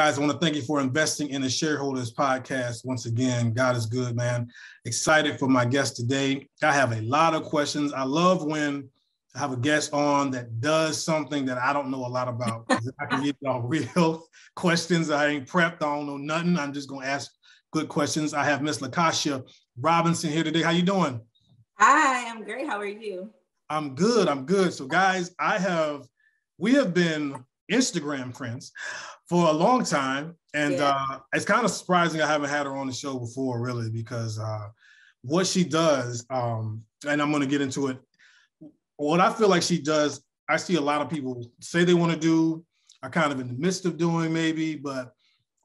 Guys, I want to thank you for investing in the Shareholders podcast. Once again, God is good, man. Excited for my guest today. I have a lot of questions. I love when I have a guest on that does something that I don't know a lot about. I can give y'all real questions. I ain't prepped. I don't know nothing. I'm just going to ask good questions. I have Miss Lakashia Robinson here today. How you doing? Hi, I'm great. How are you? I'm good. I'm good. So guys, we have been Instagram friends for a long time. And it's kind of surprising I haven't had her on the show before, really, because what she does, and I'm going to get into it, what I feel like she does, I see a lot of people say they want to do, are kind of in the midst of doing maybe, but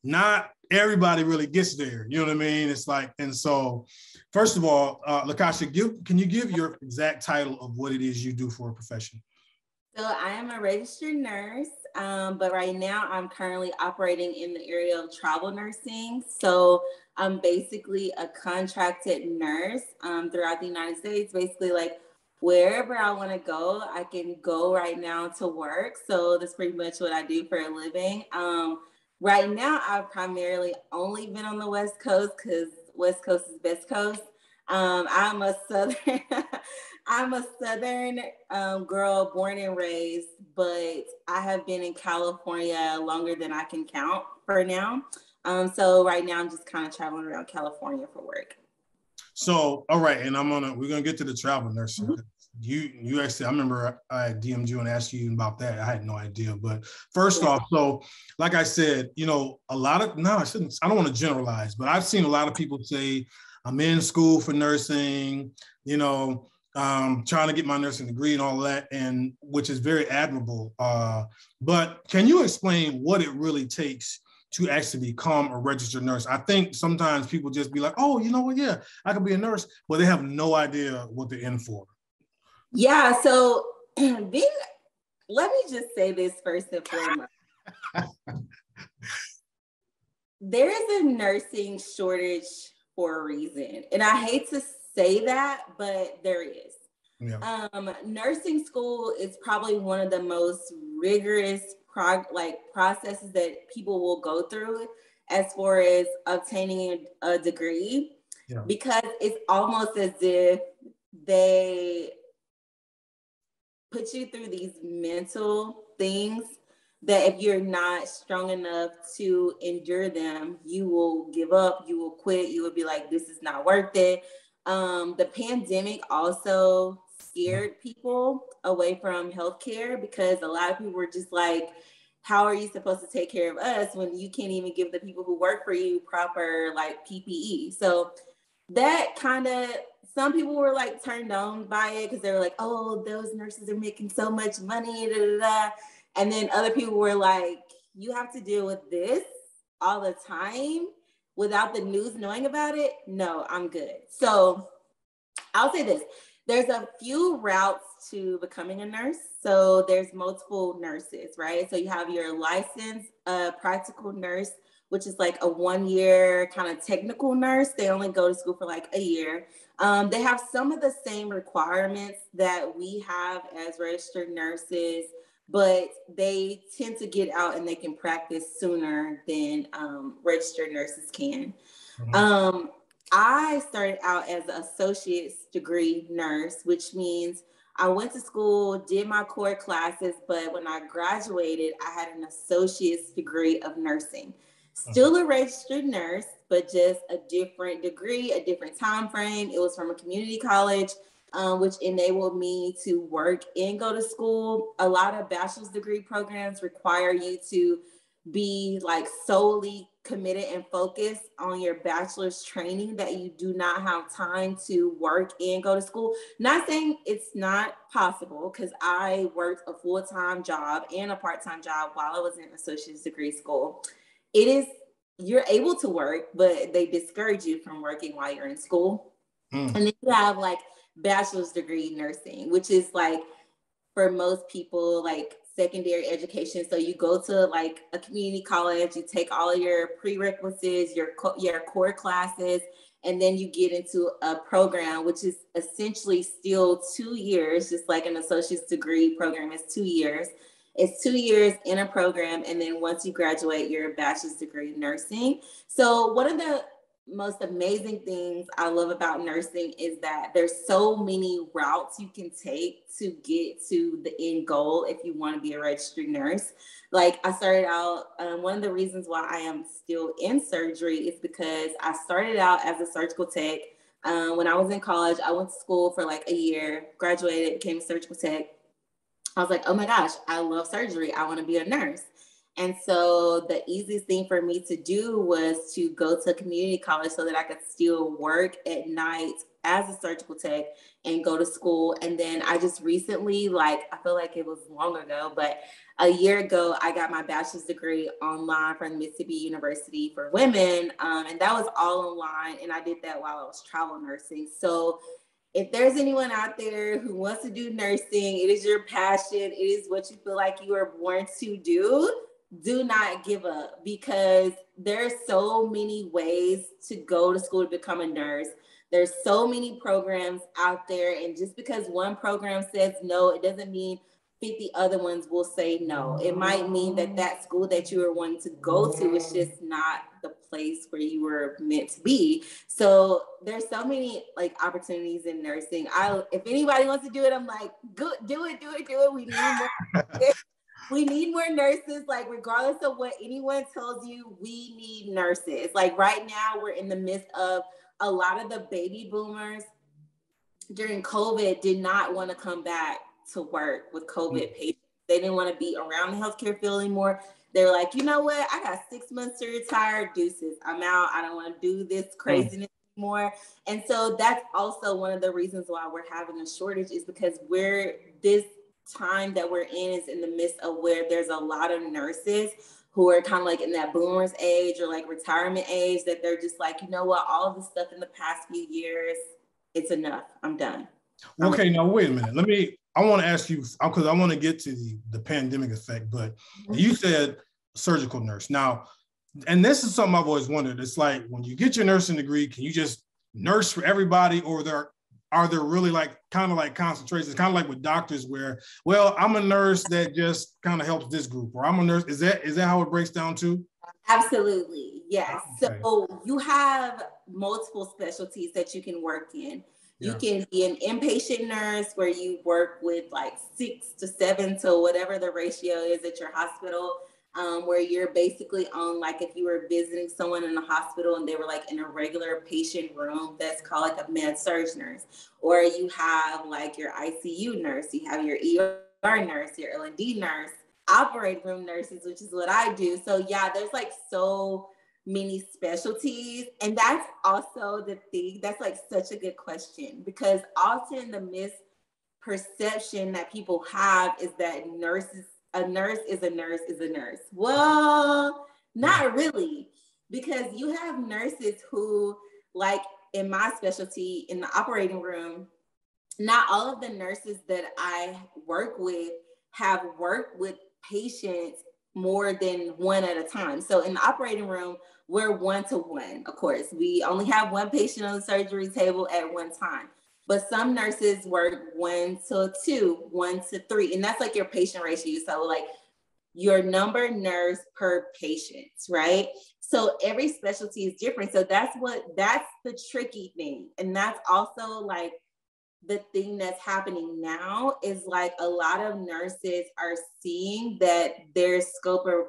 not everybody really gets there. You know what I mean? It's like, and so first of all, Lakashia, can you give your exact title of what it is you do for a profession? So I am a registered nurse, but right now I'm currently operating in the area of travel nursing. So I'm basically a contracted nurse throughout the United States. Basically, like wherever I want to go, I can go right now to work. So that's pretty much what I do for a living. Right now, I've primarily only been on the West Coast because West Coast is best coast. I'm a Southern, I'm a Southern girl, born and raised, but I have been in California longer than I can count for now. So right now, I'm just kind of traveling around California for work. So, all right, and we're gonna get to the travel nursing. Mm-hmm. You actually, I remember I DM'd you and asked you about that. I had no idea, but first off, so like I said, I don't want to generalize, but I've seen a lot of people say, I'm in school for nursing, trying to get my nursing degree and all that, and which is very admirable. But can you explain what it really takes to actually become a registered nurse? I think sometimes people just be like, oh, you know what? Yeah, I could be a nurse, but they have no idea what they're in for. Yeah. So let me just say this first and foremost. There is a nursing shortage for a reason. And I hate to say that, but there is. Yeah. Nursing school is probably one of the most rigorous processes that people will go through as far as obtaining a degree, because it's almost as if they put you through these mental things that if you're not strong enough to endure them, you will give up, you will quit, you will be like, this is not worth it. The pandemic also scared people away from healthcare because a lot of people were just like, how are you supposed to take care of us when you can't even give the people who work for you proper like PPE? So that kind of, some people were like turned on by it because they were like, oh, those nurses are making so much money, da, da, da. And then other people were like, you have to deal with this all the time without the news knowing about it? No, I'm good. So I'll say this. There's a few routes to becoming a nurse. So there's multiple nurses, right? So you have your licensed practical nurse, which is like a 1-year kind of technical nurse. They only go to school for like a year. They have some of the same requirements that we have as registered nurses, but they tend to get out and they can practice sooner than registered nurses can. Mm-hmm. I started out as an associate's degree nurse, which means I went to school, did my core classes, but when I graduated, I had an associate's degree of nursing. Still a registered nurse, but just a different degree, a different time frame. It was from a community college, which enabled me to work and go to school. A lot of bachelor's degree programs require you to be like solely committed and focused on your bachelor's training that you do not have time to work and go to school. Not saying it's not possible, because I worked a full-time job and a part-time job while I was in associate's degree school. It is, you're able to work, but they discourage you from working while you're in school. And then you have like bachelor's degree nursing, which is like for most people like secondary education. So you go to like a community college, you take all of your prerequisites, your core classes, and then you get into a program, which is essentially still 2 years, just like an associate's degree program is 2 years. It's 2 years in a program. And then once you graduate, you're a bachelor's degree in nursing. So one of the most amazing things I love about nursing is that there's so many routes you can take to get to the end goal if you want to be a registered nurse. Like I started out, one of the reasons why I am still in surgery is because I started out as a surgical tech. When I was in college, I went to school for like a year, graduated, became a surgical tech. I was like, oh my gosh, I love surgery. I want to be a nurse. And so the easiest thing for me to do was to go to community college so that I could still work at night as a surgical tech and go to school. And then I just recently, like, I feel like it was long ago, but a year ago, I got my bachelor's degree online from Mississippi University for women. And that was all online. And I did that while I was travel nursing. So if there's anyone out there who wants to do nursing, it is your passion, it is what you feel like you were born to do not give up, because there's so many ways to go to school to become a nurse. There's so many programs out there, and just because one program says no, it doesn't mean 50 other ones will say no. It might mean that that school that you were wanting to go to is just not the place where you were meant to be. So there's so many like opportunities in nursing. If anybody wants to do it, I'm like, good, do it. We need more. We need more nurses. Like, regardless of what anyone tells you, we need nurses. Like right now, we're in the midst of a lot of the baby boomers during COVID did not want to come back to work with COVID patients. They didn't want to be around the healthcare field anymore. They were like, you know what? I got 6 months to retire. Deuces. I'm out. I don't want to do this craziness anymore. And so that's also one of the reasons why we're having a shortage, is because this time that we're in is in the midst of where there's a lot of nurses who are kind of like in that boomers age or like retirement age, that they're just like, you know what, all of this stuff in the past few years, it's enough. I'm done. Okay, now wait a minute. I want to ask you, because I want to get to the pandemic effect, but you said surgical nurse. Now, and this is something I've always wondered. It's like, when you get your nursing degree, can you just nurse for everybody, or are there really like kind of like concentrations, kind of like with doctors where, well, I'm a nurse that just kind of helps this group, or I'm a nurse. Is that how it breaks down too? Absolutely. Yes. Okay. So you have multiple specialties that you can work in. You can be an inpatient nurse where you work with like 6 to 7 to whatever the ratio is at your hospital, where you're basically on, like, if you were visiting someone in the hospital and they were like in a regular patient room, that's called like a med surg nurse. Or you have like your ICU nurse, you have your ER nurse, your L&D nurse, operating room nurses, which is what I do. So yeah, there's like so many specialties. And that's also the thing, that's like such a good question, because often the misperception that people have is that a nurse is a nurse. Well, not really, because you have nurses who, like in my specialty in the operating room, not all of the nurses that I work with have worked with patients more than one at a time. So in the operating room, we're 1-to-1. Of course, we only have one patient on the surgery table at one time. But some nurses work 1-to-2, 1-to-3, and that's like your patient ratio. So like your number nurse per patient, right? So every specialty is different. So that's the tricky thing. And that's also like the thing that's happening now, is like a lot of nurses are seeing that their scope of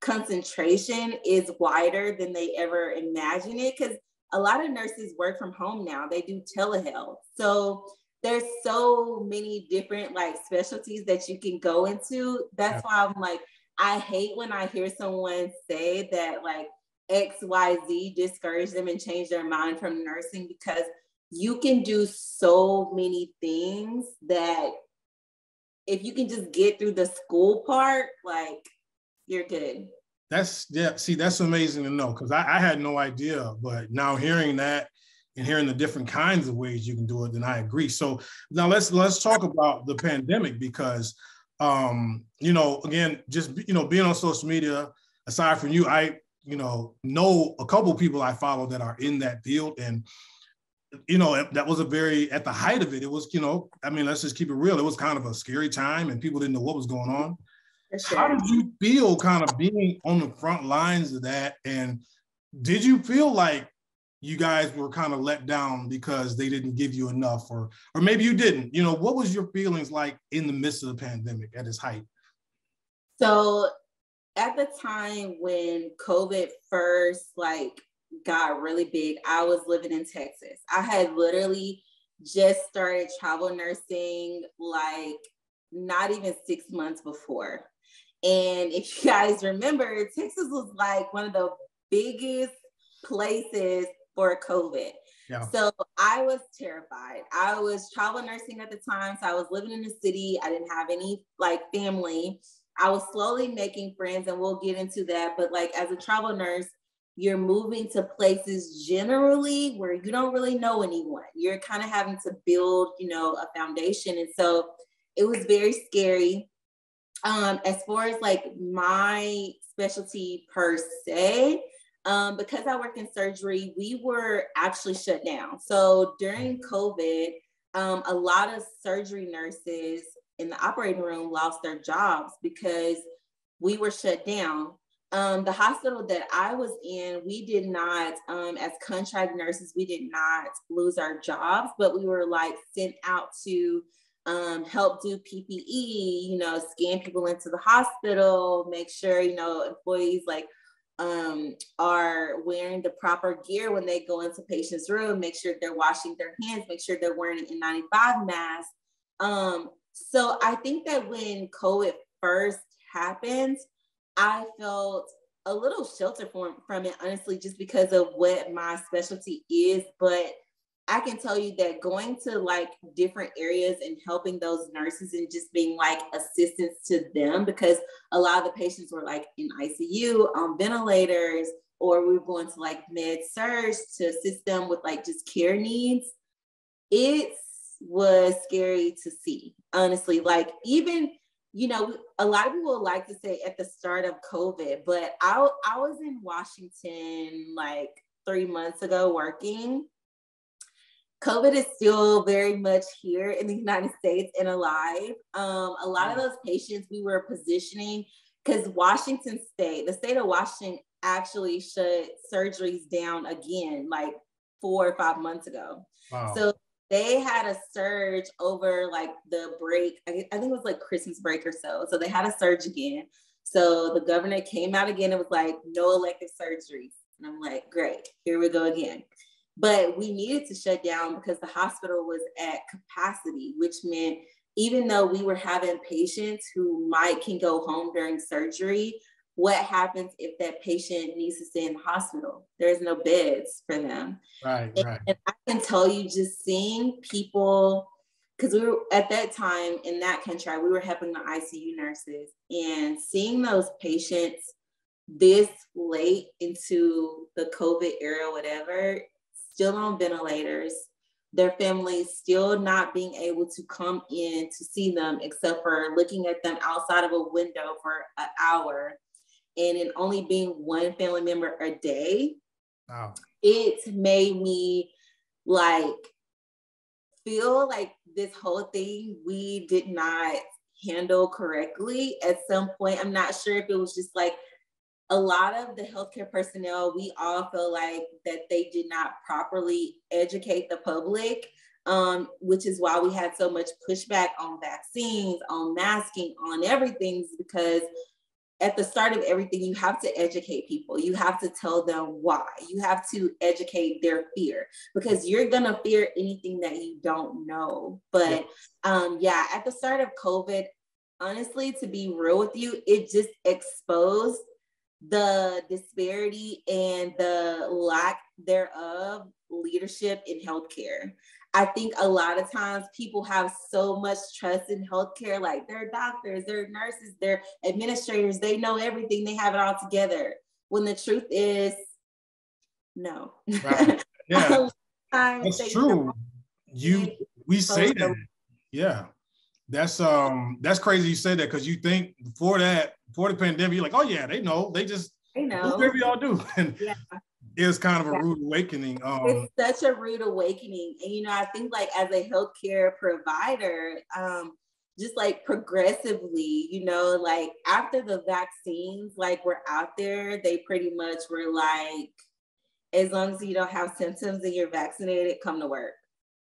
concentration is wider than they ever imagined it, because a lot of nurses work from home now. They do telehealth. So there's so many different like specialties that you can go into. That's why I'm like, I hate when I hear someone say that like XYZ discouraged them and changed their mind from nursing, because you can do so many things that if you can just get through the school part, like, you're good. That's amazing to know, because I had no idea, but now hearing that and hearing the different kinds of ways you can do it, then I agree. So now let's talk about the pandemic, because again, just being on social media, aside from you, I know a couple of people I follow that are in that field, and you know, that was at the height of it, it was, you know, I mean, let's just keep it real. It was kind of a scary time and people didn't know what was going on. For sure. How did you feel kind of being on the front lines of that? And did you feel like you guys were kind of let down because they didn't give you enough, or maybe you didn't? You know, what was your feelings like in the midst of the pandemic at its height? So at the time when COVID first got really big, I was living in Texas. I had literally just started travel nursing not even 6 months before. And if you guys remember, Texas was one of the biggest places for COVID. Yeah. So I was terrified. I was travel nursing at the time. So I was living in the city. I didn't have any family. I was slowly making friends, and we'll get into that. But as a travel nurse, you're moving to places generally where you don't really know anyone. You're kind of having to build, a foundation. And so it was very scary. As far as my specialty per se, because I work in surgery, we were actually shut down. So during COVID, a lot of surgery nurses in the operating room lost their jobs because we were shut down. The hospital that I was in, we did not, as contract nurses, we did not lose our jobs, but we were sent out to help do PPE, scan people into the hospital, make sure, employees are wearing the proper gear when they go into patients' room, make sure they're washing their hands, make sure they're wearing an N95 mask. So I think that when COVID first happened, I felt a little sheltered from it, honestly, just because of what my specialty is. But I can tell you that going to different areas and helping those nurses and just being assistance to them, because a lot of the patients were in ICU on ventilators, or we were going to med surg to assist them with just care needs. It was scary to see, honestly. Even, a lot of people like to say at the start of COVID, but I was in Washington 3 months ago working. COVID is still very much here in the United States and alive. A lot of those patients we were positioning, because Washington State, the state of Washington actually shut surgeries down again 4 or 5 months ago. Wow. So they had a surge over the break. I think it was Christmas break or so. So they had a surge again. So the governor came out again and was no elective surgeries. And I'm great, here we go again. But we needed to shut down because the hospital was at capacity, which meant even though we were having patients who can go home during surgery, what happens if that patient needs to stay in the hospital? There's no beds for them. Right. And I can tell you, just seeing people, because we were at that time in that country, we were helping the ICU nurses, and seeing those patients this late into the COVID era, whatever, still on ventilators, their families still not being able to come in to see them except for looking at them outside of a window for an hour, and it only being one family member a day. Wow. It made me feel this whole thing we did not handle correctly at some point. I'm not sure if it was just a lot of the healthcare personnel, we all feel that they did not properly educate the public, which is why we had so much pushback on vaccines, on masking, on everything, because at the start of everything, you have to educate people. You have to tell them why. You have to educate their fear, because you're going to fear anything that you don't know. But at the start of COVID, honestly, to be real with you, it just exposed the disparity and the lack thereof leadership in healthcare. I think a lot of times people have so much trust in healthcare, they're doctors, they're nurses, they're administrators, they know everything, they have it all together. When the truth is, no. Right. Yeah, that's true. We say that. Yeah. That's crazy you say that, because you think before the pandemic, you're oh yeah, they know. They know. Whatever y'all do. And It was kind of a rude awakening. It's such a rude awakening. And, you know, I think like as a healthcare provider, just like progressively, you know, like after the vaccines, like were out there, they pretty much were like, as long as you don't have symptoms and you're vaccinated, come to work.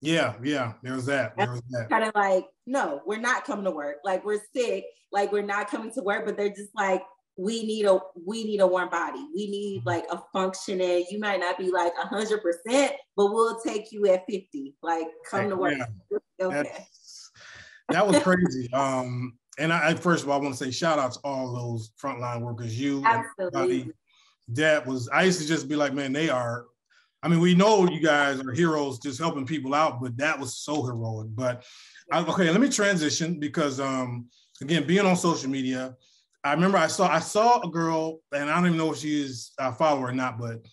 Yeah, there was that. Kind of like, no, we're not coming to work. Like we're sick, like we're not coming to work, but they're just like, we need a warm body. We need like a functioning, you might not be like 100%, but we'll take you at 50. Like come to work. Yeah. Okay. That was crazy. And I first of all, I want to say shout out to all those frontline workers. You, absolutely. That was, I used to just be like, man, they are, I mean, we know you guys are heroes just helping people out, but that was so heroic. But okay, let me transition because again, being on social media, I remember I saw a girl, and I don't even know if she's a follower or not, but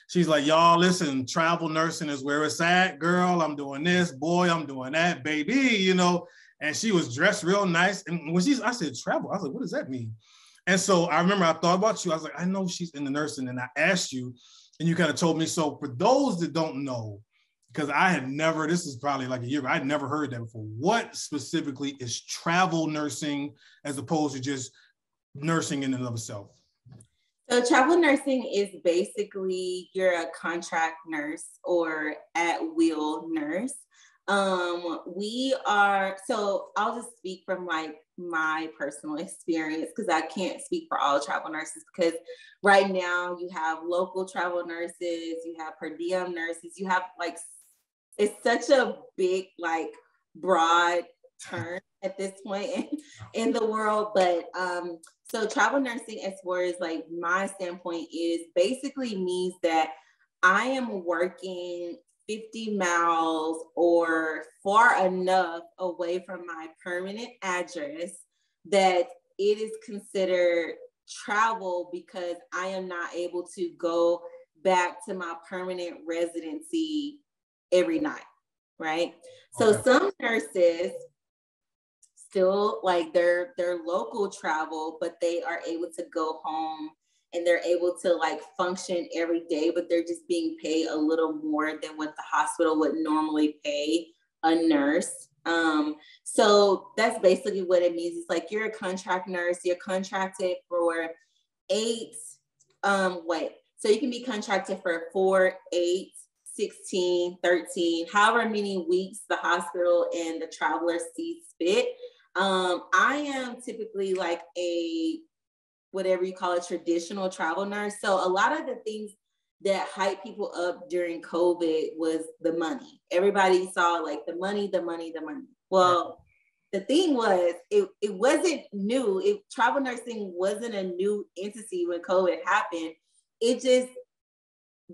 she's like, y'all, listen, travel nursing is where it's at. Girl, I'm doing this. Boy, I'm doing that, baby, you know. And she was dressed real nice. And when I said travel, I was like, what does that mean? And so I remember I thought about you. I was like, I know she's in the nursing. And I asked you, and you kind of told me. So for those that don't know, because I had never, this is probably like a year ago, I'd never heard that before. What specifically is travel nursing as opposed to just nursing in and of itself? So travel nursing is basically you're a contract nurse or at-will nurse. So I'll just speak from like my personal experience because I can't speak for all travel nurses, because right now you have local travel nurses, you have per diem nurses, you have like, it's such a big, like broad term at this point in the world. But so travel nursing, as far as like my standpoint, is basically means that I am working 50 miles or far enough away from my permanent address that it is considered travel because I am not able to go back to my permanent residency every night, right? Okay. So some nurses still like their local travel, but they are able to go home and they're able to like function every day, but they're just being paid a little more than what the hospital would normally pay a nurse. So that's basically what it means. It's like you're a contract nurse, you're contracted for 8, so you can be contracted for 4, 8, 16, 13, however many weeks the hospital and the traveler sees fit. I am typically like a, whatever you call a traditional travel nurse. So a lot of the things that hyped people up during COVID was the money. Everybody saw like the money. Well, the thing was, it wasn't new. Travel nursing wasn't a new entity when COVID happened. It just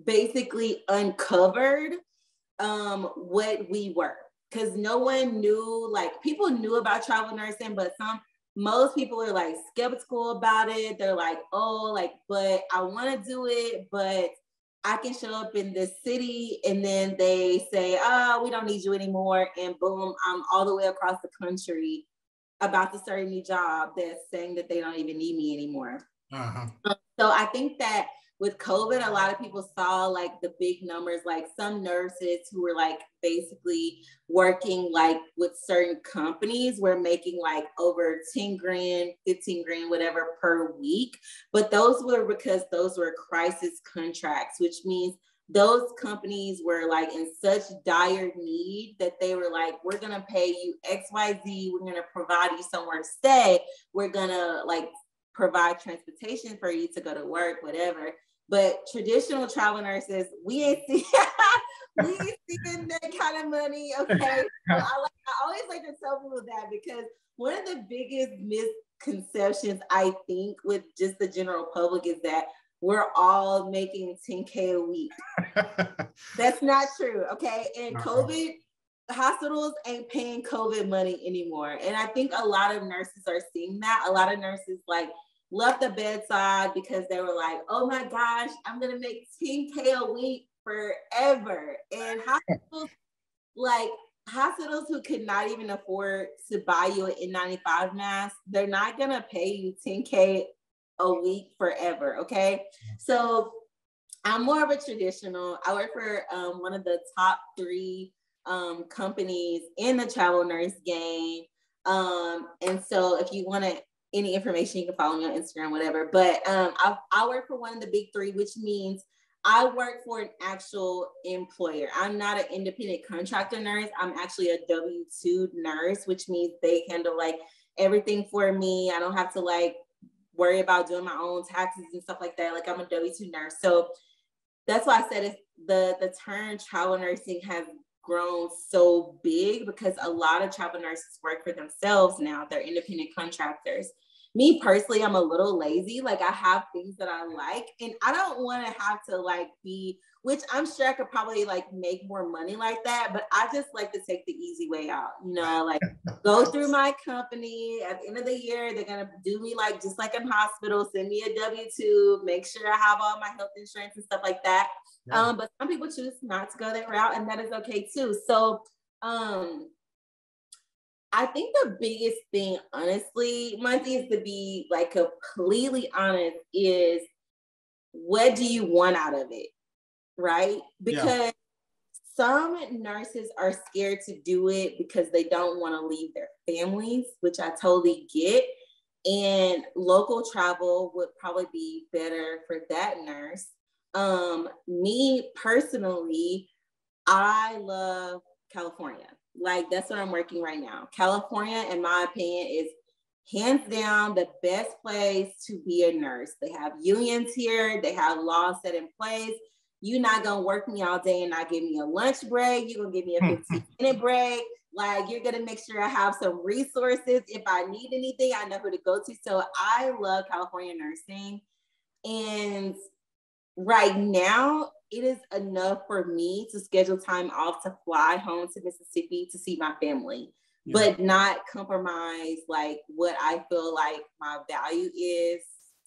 basically uncovered what we were. Because no one knew, like people knew about travel nursing, but most people are like skeptical about it. They're like, oh, like, but I want to do it, but I can show up in this city and then they say, oh, we don't need you anymore. And boom, I'm all the way across the country about to start a new job that's saying that they don't even need me anymore. Uh-huh. So I think that with COVID, a lot of people saw like the big numbers, like some nurses who were like basically working like with certain companies were making like over 10 grand, 15 grand, whatever per week. But those were because those were crisis contracts, which means those companies were like in such dire need that they were like, we're going to pay you XYZ. We're going to provide you somewhere to stay. We're going to like provide transportation for you to go to work, whatever. But traditional travel nurses, we ain't seeing that kind of money. Okay. So I always like to tell people that, because one of the biggest misconceptions I think with just the general public is that we're all making 10K a week. That's not true. Okay. And COVID, hospitals ain't paying COVID money anymore. And I think a lot of nurses are seeing that. A lot of nurses like left the bedside because they were like, oh my gosh, I'm going to make 10K a week forever. And hospitals who could not even afford to buy you an N95 mask, they're not going to pay you 10K a week forever. Okay. So I'm more of a traditional. I work for one of the top 3 companies in the travel nurse game. And so if you want any information, you can follow me on Instagram, whatever. But I work for one of the big 3, which means I work for an actual employer. I'm not an independent contractor nurse. I'm actually a W-2 nurse, which means they handle like everything for me. I don't have to like worry about doing my own taxes and stuff like that. Like I'm a W-2 nurse. So that's why I said it's the term travel nursing has grown so big, because a lot of travel nurses work for themselves now. They're independent contractors. Me personally, I'm a little lazy. Like I have things that I like, and I don't want to have to like be, which I'm sure I could probably like make more money like that, but I just like to take the easy way out, you know, like go through my company. At the end of the year, they're going to do me like, just like in hospital, send me a W-2, make sure I have all my health insurance and stuff like that. Yeah. But some people choose not to go that route, and that is okay too. So, I think the biggest thing, honestly, Monty, is to be like completely honest, is what do you want out of it, right? Because some nurses are scared to do it because they don't want to leave their families, which I totally get. And local travel would probably be better for that nurse. Me personally, I love California. Like that's what I'm working right now. California, in my opinion, is hands down the best place to be a nurse. They have unions here. They have laws set in place. You're not going to work me all day and not give me a lunch break. You're going to give me a 15-minute break. Like you're going to make sure I have some resources. If I need anything, I know who to go to. So I love California nursing. And right now, it is enough for me to schedule time off to fly home to Mississippi to see my family, but not compromise like what I feel like my value is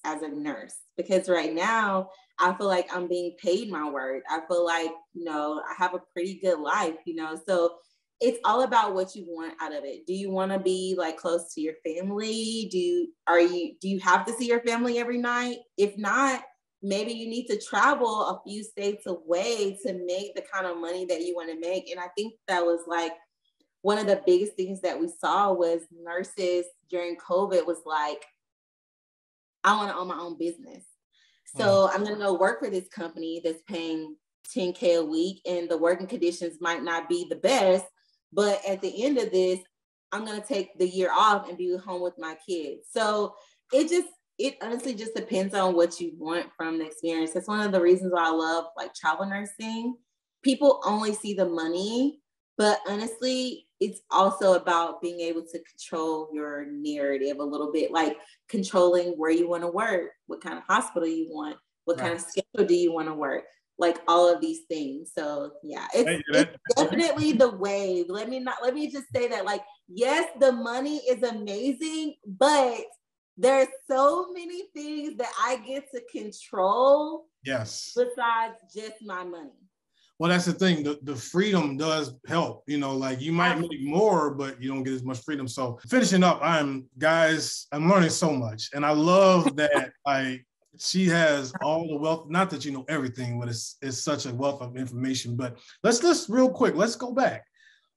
as a nurse. Because right now, I feel like I'm being paid my worth. I feel like, you know, I have a pretty good life, you know, so it's all about what you want out of it. Do you want to be like close to your family? Do you have to see your family every night? If not, maybe you need to travel a few states away to make the kind of money that you want to make. And I think that was like one of the biggest things that we saw was nurses during COVID was like, I want to own my own business. So I'm going to go work for this company that's paying $10K a week, and the working conditions might not be the best, but at the end of this, I'm going to take the year off and be home with my kids. So it honestly just depends on what you want from the experience. That's one of the reasons why I love like travel nursing. People only see the money, but honestly, it's also about being able to control your narrative a little bit, like controlling where you want to work, what kind of hospital you want, what kind of schedule do you want to work, like all of these things. So yeah, it's definitely the wave. Let me just say that, like, yes, the money is amazing, but there's so many things that I get to control. Yes. Besides just my money. Well, that's the thing. The freedom does help. You know, like you might make more, but you don't get as much freedom. So finishing up, I'm learning so much. And I love that she has all the wealth, not that you know everything, but it's such a wealth of information. But let's real quick, let's go back.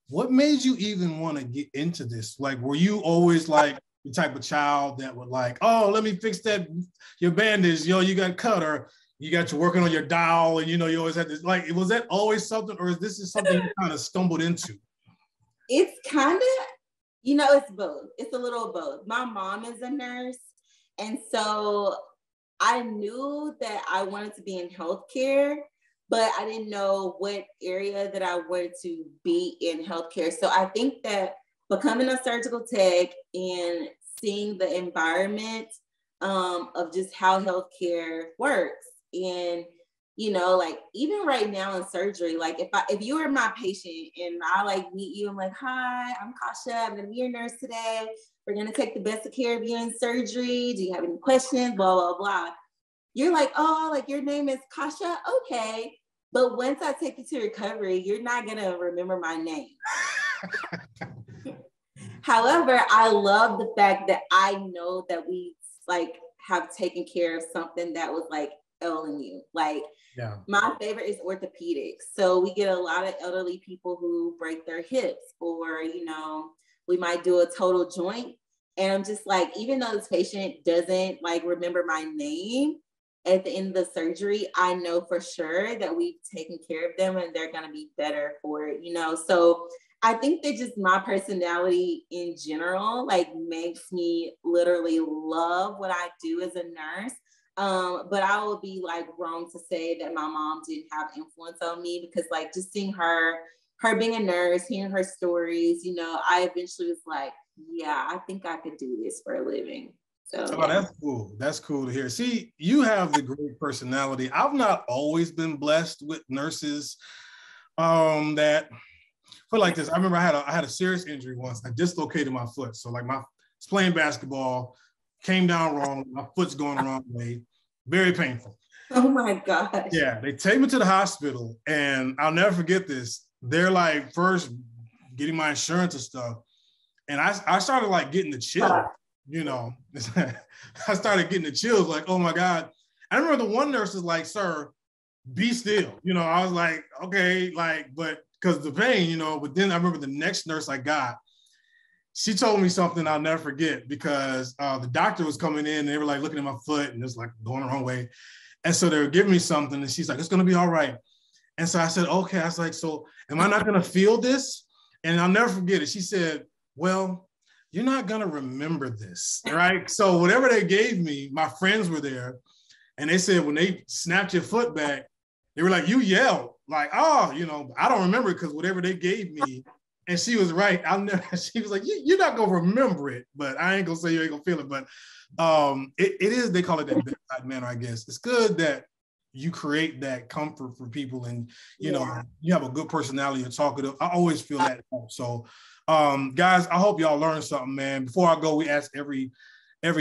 What made you even want to get into this? Like, were you always like the type of child that would like, oh, let me fix your bandage, you got cut, or you got to working on your dial, and you always had this, like, was that always something, or is this something you kind of stumbled into? It's kind of, it's both. It's a little both. My mom is a nurse, and so I knew that I wanted to be in healthcare, but I didn't know what area that I wanted to be in healthcare. So I think that becoming a surgical tech and seeing the environment of just how healthcare works, and like even right now in surgery, like if you were my patient and I like meet you, I'm like, hi, I'm Kasha, I'm gonna be your nurse today. We're gonna take the best of care of you in surgery. Do you have any questions? Blah blah blah. You're like, oh, like your name is Kasha, okay. But once I take you to recovery, you're not gonna remember my name. However, I love the fact that I know that we like have taken care of something that was like L you. Like, yeah. My favorite is orthopedics. So we get a lot of elderly people who break their hips, or, we might do a total joint. And I'm just like, even though this patient doesn't like remember my name at the end of the surgery, I know for sure that we've taken care of them and they're going to be better for it, So I think that just my personality in general, like, makes me literally love what I do as a nurse. But I would be like wrong to say that my mom didn't have influence on me, because like just seeing her being a nurse, hearing her stories, I eventually was like, yeah, I think I could do this for a living. So That's cool. That's cool to hear. See, you have the great personality. I've not always been blessed with nurses that feel like this. I remember I had a serious injury once. I dislocated my foot. So like I was playing basketball, came down wrong. My foot's going the wrong way. Very painful. Oh my gosh. Yeah, they take me to the hospital, and I'll never forget this. They're like first getting my insurance and stuff. And I started like getting the chills, I started getting the chills, like, oh my God. I remember the one nurse was like, sir, be still. I was like, okay, like, but because the pain, but then I remember the next nurse I got, she told me something I'll never forget, because the doctor was coming in and they were like looking at my foot and it's like going the wrong way. And so they were giving me something and she's like, it's going to be all right. And so I said, okay. I was like, so am I not going to feel this? And I'll never forget it. She said, well, you're not going to remember this, right? So whatever they gave me, my friends were there, and they said when they snapped your foot back, they were like, you yelled, like, oh, I don't remember it because whatever they gave me. And she was right. She was like, you're not going to remember it, but I ain't going to say you ain't going to feel it. But it is, they call it that bedside manner, I guess. It's good that you create that comfort for people, and you have a good personality, you're talkative. I always feel that. So guys, I hope y'all learned something, man. Before I go, we ask every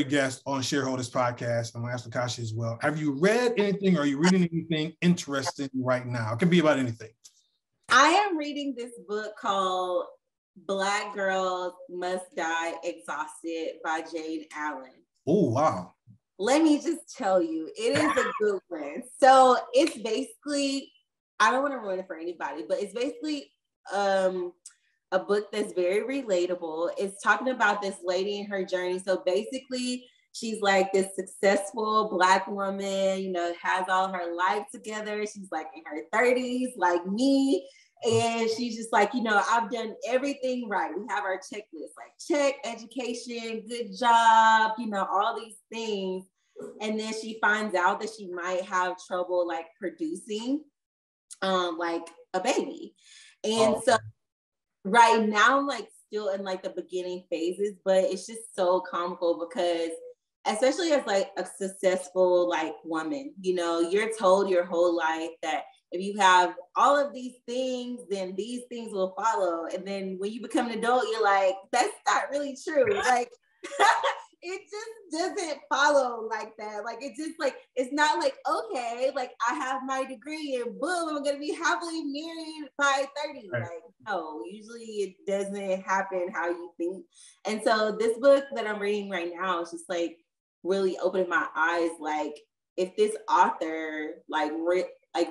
guest on Shareholders podcast, I'm gonna ask Lakashia as well, have you read anything, or are you reading anything interesting right now? It can be about anything. I am reading this book called Black Girls Must Die Exhausted by Jane Allen. Oh, wow. Let me just tell you, it is a good one. So it's basically, I don't want to ruin it for anybody, but it's basically a book that's very relatable. It's talking about this lady and her journey. So basically, she's like this successful Black woman, has all her life together. She's like in her 30s, like me. And she's just like, I've done everything right. We have our checklist, like check, education, good job, all these things. And then she finds out that she might have trouble like producing like a baby. And so right now I'm like still in like the beginning phases, but it's just so comical because especially as like a successful like woman, you're told your whole life that if you have all of these things, then these things will follow. And then when you become an adult, you're like, that's not really true. Like, it just doesn't follow like that. Like, it just like, it's not like, okay, like I have my degree and boom, I'm going to be happily married by 30. Right. Like, no, usually it doesn't happen how you think. And so this book that I'm reading right now is just like really opening my eyes. Like, if this author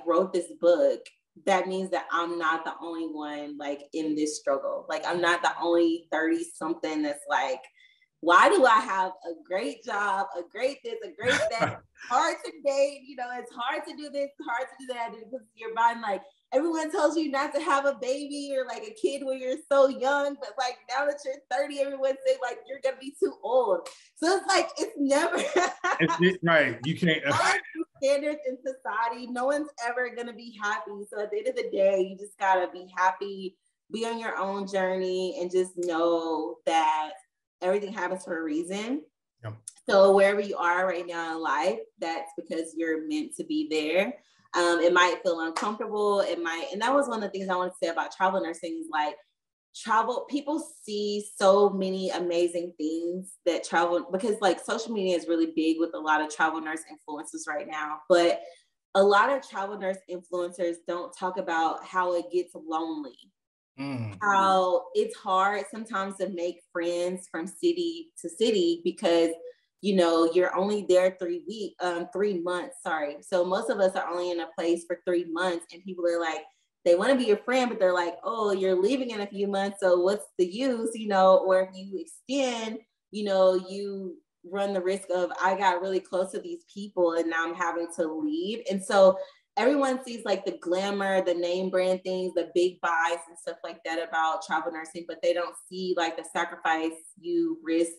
wrote this book, that means that I'm not the only one like in this struggle. Like, I'm not the only 30 something that's like, why do I have a great job, a great this, a great that? Hard to date, it's hard to do this, hard to do that, because you're buying like, everyone tells you not to have a baby or like a kid when you're so young, but like now that you're 30, everyone say like you're gonna be too old. So it's like, it's never right. You can't standards in society. No one's ever gonna be happy. So at the end of the day, you just gotta be happy, be on your own journey, and just know that everything happens for a reason. Yep. So wherever you are right now in life, that's because you're meant to be there. It might feel uncomfortable. And that was one of the things I want to say about travel nursing is like people see so many amazing things that travel, because like social media is really big with a lot of travel nurse influencers right now, but a lot of travel nurse influencers don't talk about how it gets lonely. How it's hard sometimes to make friends from city to city because you're only there 3 months, sorry. So most of us are only in a place for 3 months, and people are like, they want to be your friend, but they're like, oh, you're leaving in a few months, so what's the use, or if you extend, you run the risk of, I got really close to these people and now I'm having to leave. And so everyone sees like the glamour, the name brand things, the big buys and stuff like that about travel nursing, but they don't see like the sacrifice you risk,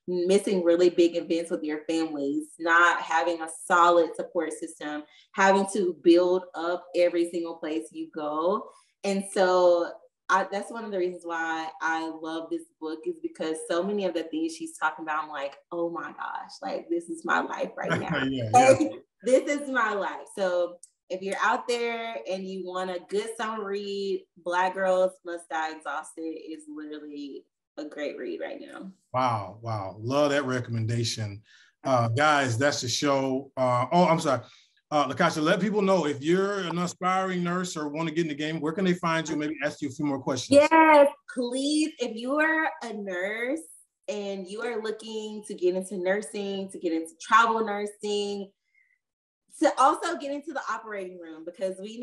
missing really big events with your families, not having a solid support system, having to build up every single place you go. And so that's one of the reasons why I love this book, is because so many of the things she's talking about, I'm like, oh my gosh, like this is my life right now. This is my life. So if you're out there and you want a good summer read, Black Girls Must Die Exhausted is literally a great read right now. Wow. Love that recommendation. Guys, that's the show. I'm sorry. Lakashia, let people know if you're an aspiring nurse or want to get in the game, where can they find you? Maybe ask you a few more questions. Yes, please. If you are a nurse and you are looking to get into nursing, to get into travel nursing, to also get into the operating room, because we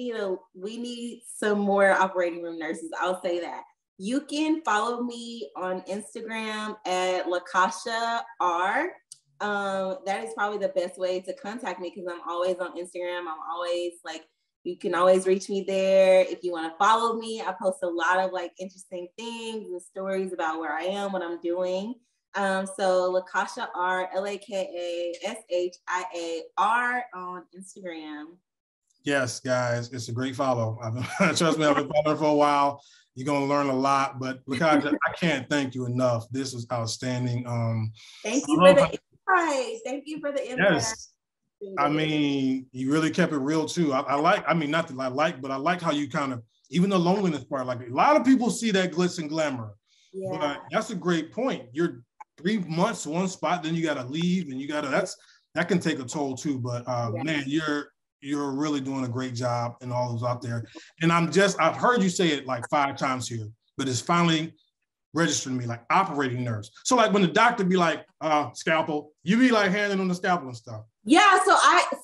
need some more operating room nurses. I'll say that. You can follow me on Instagram at Lakashia R. That is probably the best way to contact me, because I'm always on Instagram. I'm always like, you can always reach me there. If you want to follow me, I post a lot of like interesting things and stories about where I am, what I'm doing. So Lakashia R, LAKASHIA R on Instagram. Yes, guys, it's a great follow. Trust me, I've been following for a while. You're going to learn a lot, but Lakashia, I can't thank you enough. This was outstanding. Thank you for the invite. Thank you for the invite. Yes. I mean, you really kept it real too. I like how you kind of, even the loneliness part, like a lot of people see that glitz and glamour, but that's a great point. You're 3 months, one spot, then you got to leave, and that can take a toll too. But man, you're really doing a great job, and all those out there. And I've heard you say it like 5 times here, but it's finally registered me like operating nurse. So like when the doctor be like, scalpel, you be like handing on the scalpel and stuff. Yeah,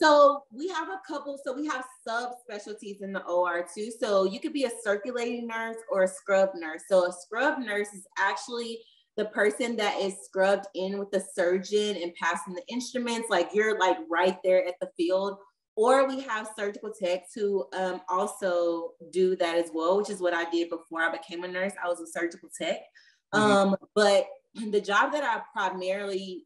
so we have a couple, so we have subspecialties in the OR too. So you could be a circulating nurse or a scrub nurse. So a scrub nurse is actually the person that is scrubbed in with the surgeon and passing the instruments, like you're like right there at the field. Or we have surgical techs who also do that as well, which is what I did before I became a nurse. I was a surgical tech. But the job that I primarily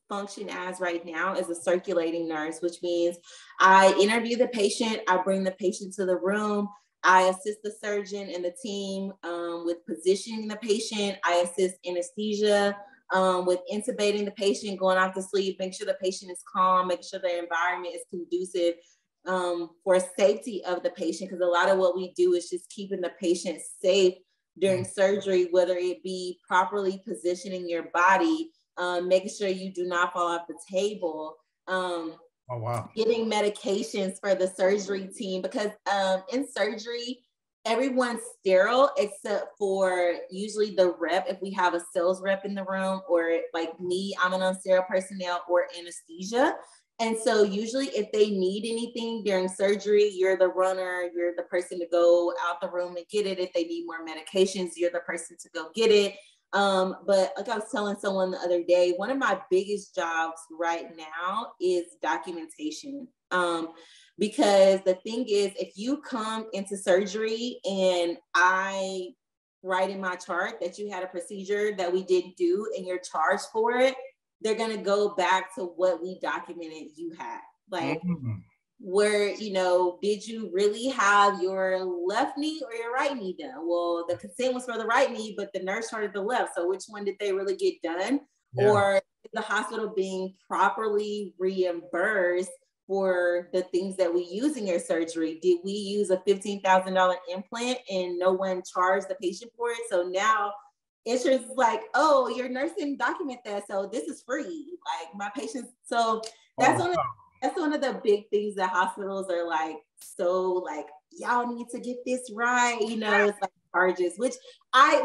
function as right now is a circulating nurse, which means I interview the patient, I bring the patient to the room, I assist the surgeon and the team with positioning the patient, I assist anesthesia, with intubating the patient, going off to sleep, make sure the patient is calm, make sure the environment is conducive for safety of the patient. Because a lot of what we do is just keeping the patient safe during surgery, whether it be properly positioning your body, making sure you do not fall off the table, getting medications for the surgery team, because in surgery, everyone's sterile except for usually the rep, if we have a sales rep in the room, or like me, I'm an unsterile personnel or anesthesia. And so usually if they need anything during surgery, you're the runner, you're the person to go out the room and get it. If they need more medications, you're the person to go get it. But like I was telling someone the other day, one of my biggest jobs right now is documentation. Because the thing is, if you come into surgery and I write in my chart that you had a procedure that we didn't do and you're charged for it, they're going to go back to what we documented you had. Like, where, did you really have your left knee or your right knee done? Well, the consent was for the right knee, but the nurse charted the left. So which one did they really get done? Yeah. Or is the hospital being properly reimbursed for the things that we use in your surgery? Did we use a $15,000 implant and no one charged the patient for it? So now insurance is like, oh, your nurse didn't document that, so this is free. Like my patients, so that's one of the big things that hospitals are like, so like, y'all need to get this right. It's like charges, which I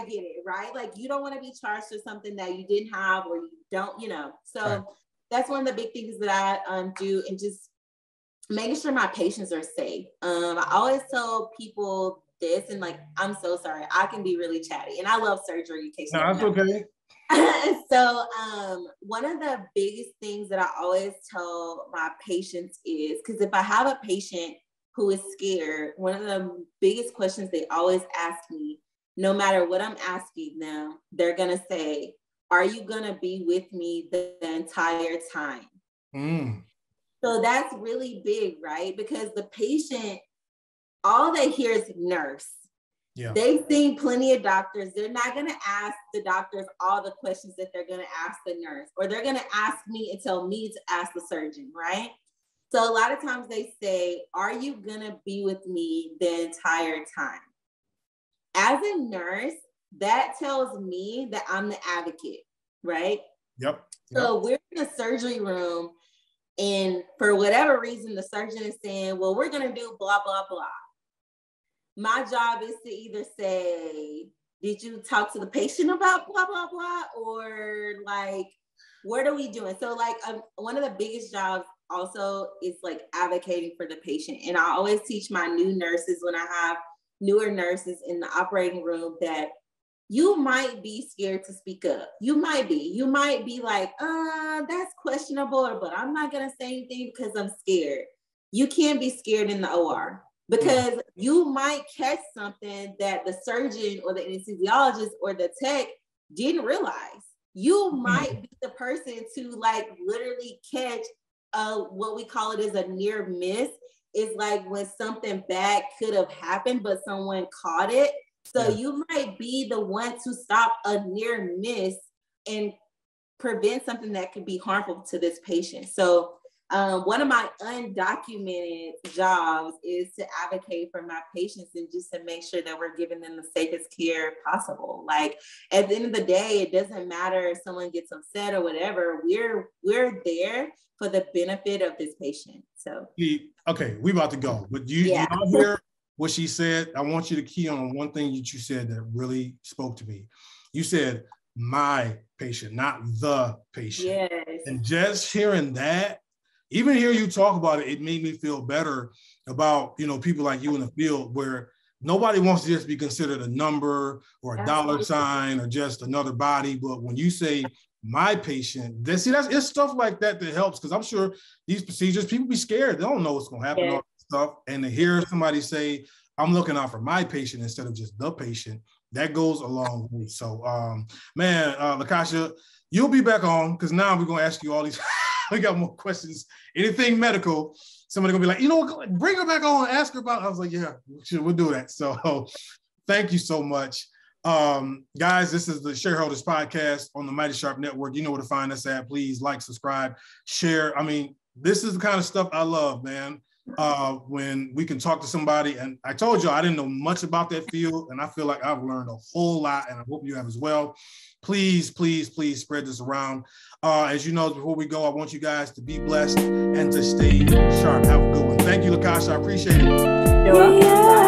get it, right? Like you don't want to be charged for something that you didn't have or you don't, So right. That's one of the big things that I do, and just making sure my patients are safe. I always tell people this, and like, I'm so sorry, I can be really chatty, and I love surgery in case. No, that's okay. So one of the biggest things that I always tell my patients is, because if I have a patient who is scared, one of the biggest questions they always ask me, no matter what I'm asking them, they're going to say, are you going to be with me the entire time? So that's really big, right? Because the patient, all they hear is nurse. Yeah. They've seen plenty of doctors. They're not going to ask the doctors all the questions that they're going to ask the nurse, or they're going to ask me and tell me to ask the surgeon, right? So a lot of times they say, are you going to be with me the entire time? As a nurse, that tells me that I'm the advocate, right? Yep. So we're in a surgery room, and for whatever reason, the surgeon is saying, well, we're going to do blah, blah, blah. My job is to either say, did you talk to the patient about blah, blah, blah? Or like, what are we doing? So like one of the biggest jobs also is like advocating for the patient. And I always teach my new nurses, when I have newer nurses in the operating room, that you might be scared to speak up. You might be like, that's questionable, but I'm not going to say anything because I'm scared. You can't be scared in the OR. Because you might catch something that the surgeon or the anesthesiologist or the tech didn't realize. You might be the person to like literally catch what we call it as a near miss. It's like when something bad could have happened, but someone caught it. So you might be the one to stop a near miss and prevent something that could be harmful to this patient. So one of my undocumented jobs is to advocate for my patients and just to make sure that we're giving them the safest care possible. Like at the end of the day, it doesn't matter if someone gets upset or whatever. We're there for the benefit of this patient. So okay, we about to go, but you don't hear what she said. I want you to key on one thing that you said that really spoke to me. You said my patient, not the patient. Yes. And just hearing that, even hear you talk about it, it made me feel better about, people like you in the field, where nobody wants to just be considered a number or a dollar sign or just another body. But when you say my patient, it's stuff like that that helps, because I'm sure these procedures, people be scared. They don't know what's going to happen, all that stuff. And to hear somebody say, I'm looking out for my patient instead of just the patient, that goes a long way. So, Lakashia, you'll be back on, because now we're going to ask you all these. We got more questions. Anything medical, somebody gonna be like, what, bring her back on, ask her about it. I was like, yeah, we'll do that. So thank you so much. Guys, this is the Shareholders podcast on the Mighty Sharp Network. You know where to find us at. Please like, subscribe, share. I mean, this is the kind of stuff I love, man. When we can talk to somebody, and I told you I didn't know much about that field, and I feel like I've learned a whole lot, and I hope you have as well. Please, please, please spread this around. As you know, before we go, I want you guys to be blessed and to stay sharp. Have a good one. Thank you, Lakashia. I appreciate it. You're welcome.